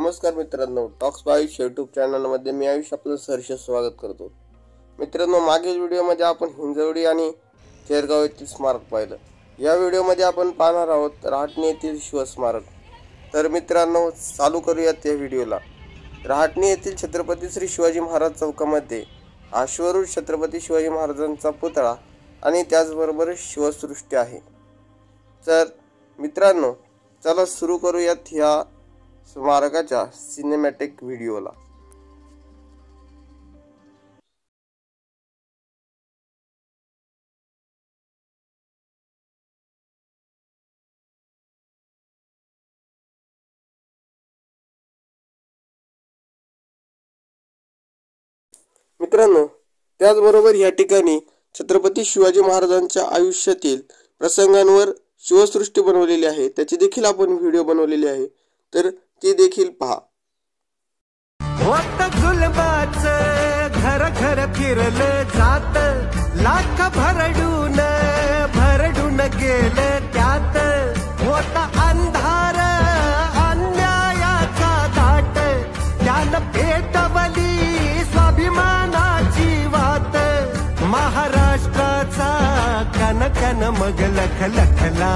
नमस्कार मित्रांनो, talks bye Ayush YouTube चॅनलमध्ये मी आयुष आपलं सहर्ष स्वागत करतो। मित्रांनो, मागील व्हिडिओमध्ये आपण हिंजवडी आणि चेरगाव येथील स्मारक पाहिलं। या व्हिडिओमध्ये आपण पाहणार आहोत रहाटणी येथील शिवस्मारक। तर मित्रांनो, चालू करूयात या व्हिडिओला। रहाटणी येथील छत्रपती श्री शिवाजी महाराज चौकामध्ये अश्वरूढ छत्रपती शिवाजी महाराजांचा पुतळा आणि त्याचबरोबर शिवसृष्टी आहे। तर मित्रांनो, चला सुरू करूयात ह्या स्मारकाच्या सिनेमॅटिक व्हिडिओला। मित्रांनो, त्याचबरोबर या ठिकाणी छत्रपती शिवाजी महाराजांच्या आयुष्यातील प्रसंगांवर शिवसृष्टी बनवलेली आहे, त्याची देखील आपण व्हिडिओ बनवलेली आहे, तर ती देखील पहा। घर घर फिरलं जात, लाख भरडून गेलं त्यात, होता अंधार अन्यायाचा दाट, त्यानं पेटवली स्वाभिमानाची वात, महाराष्ट्राचा कण कण मग लख लखला।